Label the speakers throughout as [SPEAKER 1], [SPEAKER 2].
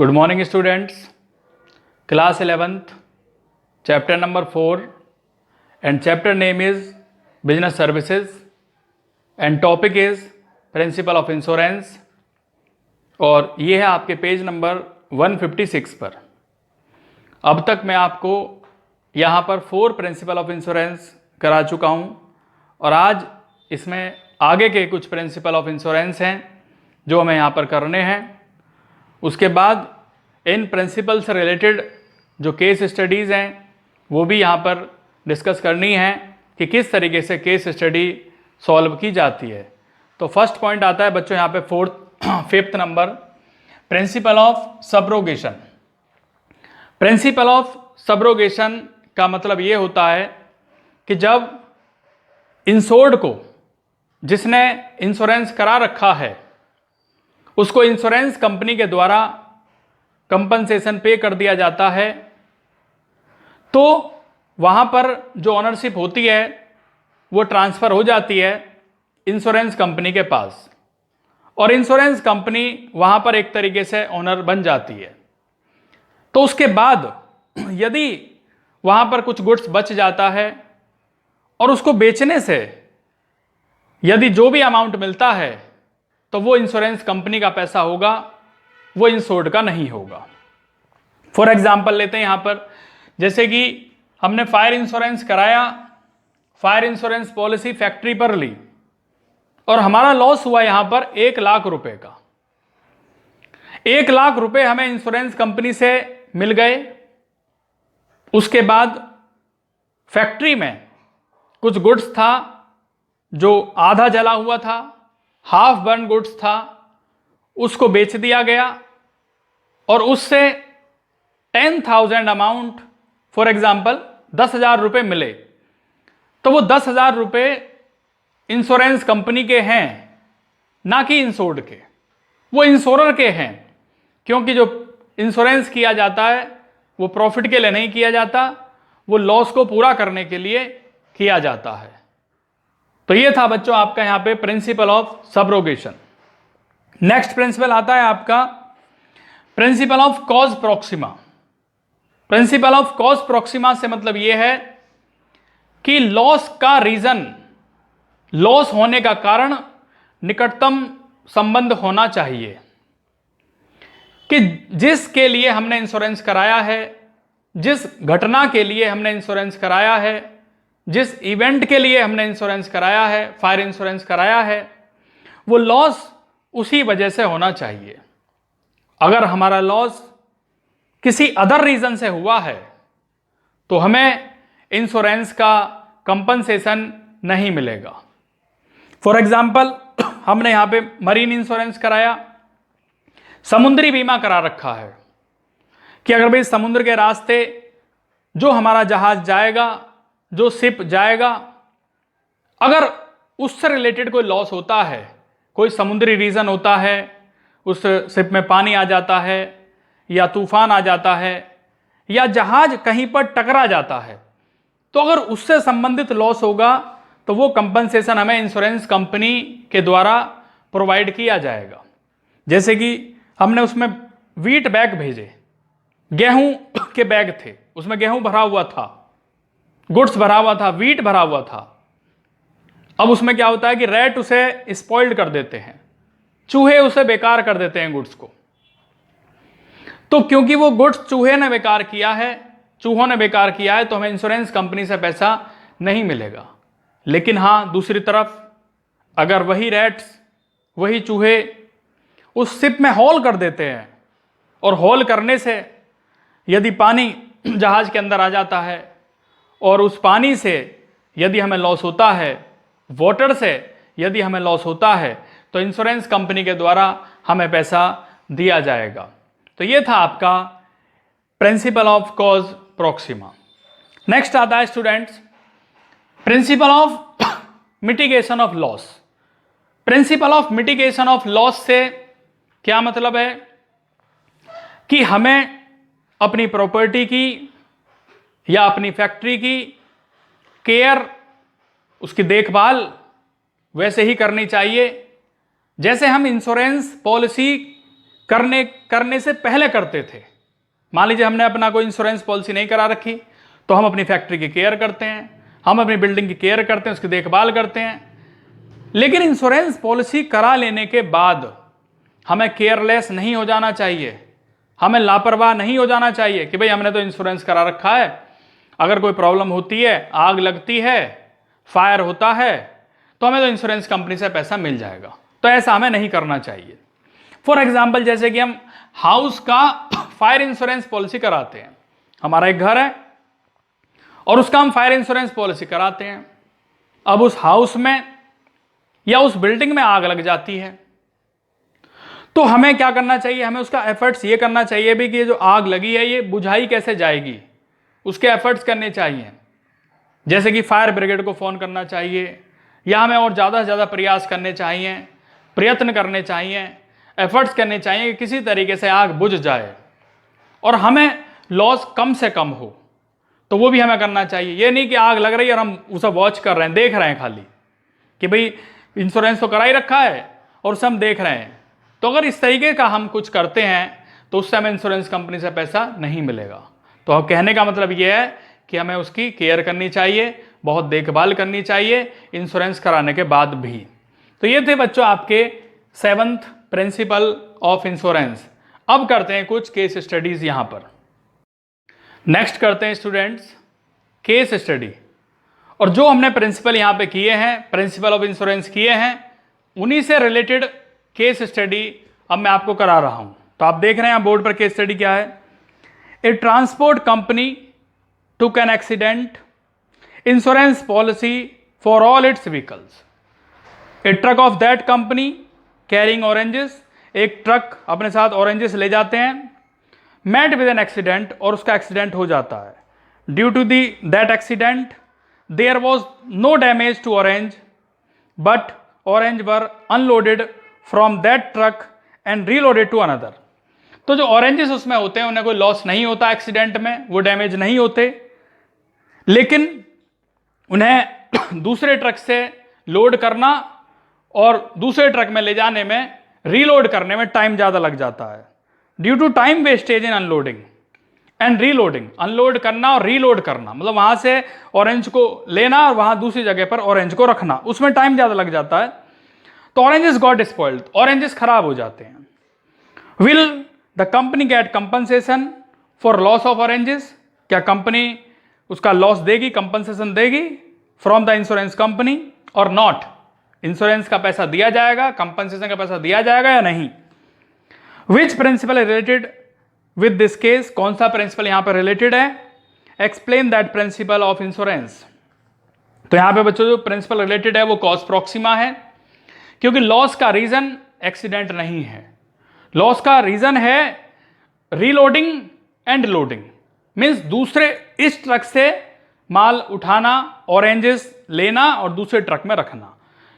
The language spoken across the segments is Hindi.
[SPEAKER 1] Good morning students, class 11th, chapter number 4 and chapter name is business services and topic is principle of insurance और ये है आपके पेज नंबर 156 पर। अब तक मैं आपको यहाँ पर 4 प्रिंसिपल ऑफ इंश्योरेंस करा चुका हूँ और आज इसमें आगे के कुछ प्रिंसिपल ऑफ इंश्योरेंस हैं जो हमें यहाँ पर करने हैं। उसके बाद इन प्रिंसिपल से रिलेटेड जो केस स्टडीज़ हैं वो भी यहाँ पर डिस्कस करनी है कि किस तरीके से केस स्टडी सॉल्व की जाती है। तो फर्स्ट पॉइंट आता है बच्चों यहाँ पे fifth number, principle of subrogation. Principle of subrogation का मतलब ये होता है कि जब इंश्योर्ड को, जिसने इंश्योरेंस करा रखा है, उसको इंश्योरेंस कंपनी के द्वारा कंपनसेशन पे कर दिया जाता है, तो वहाँ पर जो ओनरशिप होती है वो ट्रांसफ़र हो जाती है इंश्योरेंस कंपनी के पास और इंश्योरेंस कंपनी वहाँ पर एक तरीके से ओनर बन जाती है। तो उसके बाद यदि वहाँ पर कुछ गुड्स बच जाता है और उसको बेचने से यदि जो भी अमाउंट मिलता है तो वो इंश्योरेंस कंपनी का पैसा होगा, वो इंश्योर्ड का नहीं होगा। फॉर एग्जाम्पल लेते हैं यहाँ पर, जैसे कि हमने फायर इंश्योरेंस कराया, फायर इंश्योरेंस पॉलिसी फैक्ट्री पर ली और हमारा लॉस हुआ यहाँ पर 1 लाख रुपए का। 1 लाख रुपए हमें इंश्योरेंस कंपनी से मिल गए। उसके बाद फैक्ट्री में कुछ गुड्स था जो आधा जला हुआ था, हाफ बर्न गुड्स था, उसको बेच दिया गया और उससे 10,000 अमाउंट, फॉर एग्जाम्पल 10,000 रुपये मिले। तो वो 10,000 रुपये इंश्योरेंस कंपनी के हैं, ना कि इंश्योर्ड के। वो इंश्योरर के हैं, क्योंकि जो इंश्योरेंस किया जाता है वो प्रॉफिट के लिए नहीं किया जाता, वो लॉस को पूरा करने के लिए किया जाता है। तो ये था बच्चों आपका यहाँ पे principle of subrogation. Next principle आता है आपका principle of cause Proxima. Principle of cause Proxima से मतलब यह है कि लॉस का रीजन, लॉस होने का कारण निकटतम संबंध होना चाहिए कि जिसके लिए हमने इंश्योरेंस कराया है, जिस घटना के लिए हमने इंश्योरेंस कराया है, जिस इवेंट के लिए हमने इंश्योरेंस कराया है, फायर इंश्योरेंस कराया है, वो लॉस उसी वजह से होना चाहिए। अगर हमारा लॉस किसी अदर रीजन से हुआ है तो हमें इंश्योरेंस का कंपनसेशन नहीं मिलेगा। फॉर एग्जाम्पल हमने यहाँ पे मरीन इंश्योरेंस कराया, समुद्री बीमा करा रखा है कि अगर भाई समुद्र के रास्ते जो हमारा जहाज जाएगा, जो शिप जाएगा, अगर उससे रिलेटेड कोई लॉस होता है, कोई समुद्री रीजन होता है, उस शिप में पानी आ जाता है या तूफान आ जाता है या जहाज कहीं पर टकरा जाता है, तो अगर उससे संबंधित लॉस होगा तो वो कंपनसेशन हमें इंश्योरेंस कंपनी के द्वारा प्रोवाइड किया जाएगा। जैसे कि हमने उसमें व्हीट बैग भेजे, गेहूं के बैग थे, उसमें गेहूं भरा हुआ था, गुड्स भरा हुआ था, व्हीट भरा हुआ था। अब उसमें क्या होता है कि रैट उसे स्पॉइल्ड कर देते हैं, चूहे उसे बेकार कर देते हैं गुड्स को। तो क्योंकि वो गुड्स चूहे ने बेकार किया है, चूहों ने बेकार किया है, तो हमें इंश्योरेंस कंपनी से पैसा नहीं मिलेगा। लेकिन हाँ, दूसरी तरफ अगर वही रैट्स, वही चूहे उस शिप में हॉल कर देते हैं और हॉल करने से यदि पानी जहाज के अंदर आ जाता है और उस पानी से यदि हमें लॉस होता है, वाटर से यदि हमें लॉस होता है, तो इंश्योरेंस कंपनी के द्वारा हमें पैसा दिया जाएगा। तो ये था आपका principle of cause Proxima. Next आता है students principle of mitigation of loss. Principle of mitigation of loss से क्या मतलब है कि हमें अपनी प्रॉपर्टी की या अपनी फैक्ट्री की केयर, उसकी देखभाल वैसे ही करनी चाहिए जैसे हम इंश्योरेंस पॉलिसी करने से पहले करते थे। मान लीजिए हमने अपना कोई इंश्योरेंस पॉलिसी नहीं करा रखी, तो हम अपनी फैक्ट्री की केयर करते हैं, हम अपनी बिल्डिंग की केयर करते हैं, उसकी देखभाल करते हैं। लेकिन इंश्योरेंस पॉलिसी करा लेने के बाद हमें केयरलेस नहीं हो जाना चाहिए, हमें लापरवाह नहीं हो जाना चाहिए कि भाई हमने तो इंश्योरेंस करा रखा है, अगर कोई प्रॉब्लम होती है, आग लगती है, फायर होता है, तो हमें तो इंश्योरेंस कंपनी से पैसा मिल जाएगा। तो ऐसा हमें नहीं करना चाहिए। फॉर एग्जाम्पल, जैसे कि हम हाउस का फायर इंश्योरेंस पॉलिसी कराते हैं, हमारा एक घर है और उसका हम फायर इंश्योरेंस पॉलिसी कराते हैं। अब उस हाउस में या उस बिल्डिंग में आग लग जाती है, तो हमें क्या करना चाहिए? हमें उसका एफर्ट्स ये करना चाहिए भी कि ये जो आग लगी है ये बुझाई कैसे जाएगी, उसके एफर्ट्स करने चाहिए। जैसे कि फायर ब्रिगेड को फ़ोन करना चाहिए, या हमें और ज़्यादा से ज़्यादा प्रयास करने चाहिए, प्रयत्न करने चाहिए, एफर्ट्स करने चाहिए कि किसी तरीके से आग बुझ जाए और हमें लॉस कम से कम हो। तो वो भी हमें करना चाहिए। ये नहीं कि आग लग रही है और हम उसे वॉच कर रहे हैं, देख रहे हैं खाली कि भाई इंश्योरेंस तो करा ही रखा है और उसे हम देख रहे हैं। तो अगर इस तरीके का हम कुछ करते हैं तो उससे हमें इंश्योरेंस कंपनी से पैसा नहीं मिलेगा। तो अब कहने का मतलब ये है कि हमें उसकी केयर करनी चाहिए, बहुत देखभाल करनी चाहिए इंश्योरेंस कराने के बाद भी। तो ये थे बच्चों आपके 7th प्रिंसिपल ऑफ इंश्योरेंस। अब करते हैं कुछ केस स्टडीज यहां पर। नेक्स्ट करते हैं स्टूडेंट्स केस स्टडी। और जो हमने प्रिंसिपल यहां पे किए हैं, प्रिंसिपल ऑफ इंश्योरेंस किए हैं, उन्हीं से रिलेटेड केस स्टडी अब मैं आपको करा रहा हूं। तो आप देख रहे हैं बोर्ड पर केस स्टडी क्या है। A transport company took an accident, insurance policy for all its vehicles. A truck of that company carrying oranges, एक ट्रक अपने साथ ऑरेंजेस ले जाते हैं, met with an accident, और उसका एक्सीडेंट हो जाता है। Due to that accident, there was no damage to orange, but orange were unloaded from that truck and reloaded to another. तो जो ऑरेंजेस उसमें होते हैं उन्हें कोई लॉस नहीं होता एक्सीडेंट में, वो डैमेज नहीं होते, लेकिन उन्हें दूसरे ट्रक से लोड करना और दूसरे ट्रक में ले जाने में, रीलोड करने में टाइम ज़्यादा लग जाता है। Due to time wastage in unloading and reloading, unload करना और रीलोड करना मतलब वहाँ से ऑरेंज को लेना और वहाँ दूसरी जगह पर ऑरेंज को रखना, उसमें टाइम ज़्यादा लग जाता है। तो ऑरेंजेस गॉट स्पॉइल्ड, ऑरेंजेस खराब हो जाते हैं। Will the company get compensation for loss of oranges, क्या कंपनी उसका लॉस देगी, कंपनसेशन देगी फ्रॉम द इंश्योरेंस कंपनी और नॉट, इंश्योरेंस का पैसा दिया जाएगा, कंपनसेशन का पैसा दिया जाएगा या नहीं। Which principle related with this case, कौन सा प्रिंसिपल यहां पर रिलेटेड है? Explain that principle of insurance. तो यहां पे बच्चों जो प्रिंसिपल रिलेटेड है वो कॉज प्रॉक्सिमा है, क्योंकि लॉस का रीजन एक्सीडेंट नहीं है, लॉस का रीजन है रीलोडिंग एंड लोडिंग। मीन्स दूसरे इस ट्रक से माल उठाना, ऑरेंजेस लेना और दूसरे ट्रक में रखना,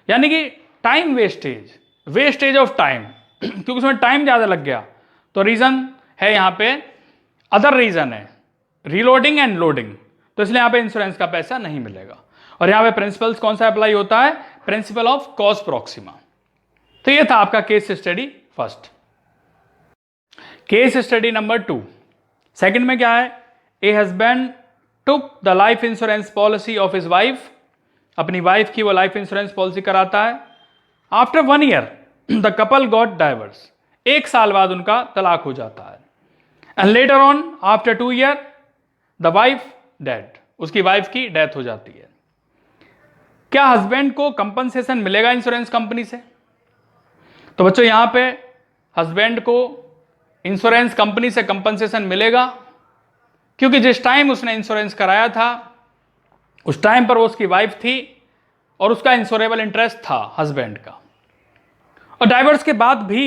[SPEAKER 1] यानी कि time wastage, wastage of time, क्योंकि उसमें टाइम ज़्यादा लग गया। तो रीज़न है यहाँ पे, अदर रीज़न है रीलोडिंग एंड लोडिंग, तो इसलिए यहाँ पे इंश्योरेंस का पैसा नहीं मिलेगा। और यहाँ पे प्रिंसिपल्स कौन सा अप्लाई होता है? Principle of cause Proxima. तो ये था आपका case study first. Case study number 2, second में क्या है? A husband took the life insurance policy of his wife, अपनी वाइफ की वो लाइफ इंश्योरेंस पॉलिसी कराता है। After 1 year the couple got diverse, 1 साल बाद उनका तलाक हो जाता है। And later on after 2 year the wife dead, उसकी वाइफ की डेथ हो जाती है। क्या हस्बैंड को कंपनसेशन मिलेगा इंश्योरेंस कंपनी से? तो बच्चों यहां पे हस्बैंड को इंश्योरेंस कंपनी से कंपनसेशन मिलेगा, क्योंकि जिस टाइम उसने इंश्योरेंस कराया था उस टाइम पर वो उसकी वाइफ थी और उसका इंश्योरेबल इंटरेस्ट था हस्बैंड का, और डाइवर्स के बाद भी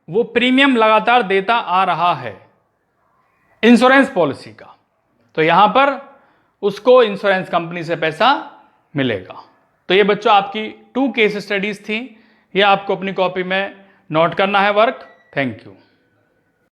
[SPEAKER 1] वो प्रीमियम लगातार देता आ रहा है इंश्योरेंस पॉलिसी का। तो यहां पर उसको इंश्योरेंस कंपनी से पैसा मिलेगा। तो ये बच्चों आपकी 2 केस स्टडीज थी, ये आपको अपनी कॉपी में नोट करना है वर्क। Thank you.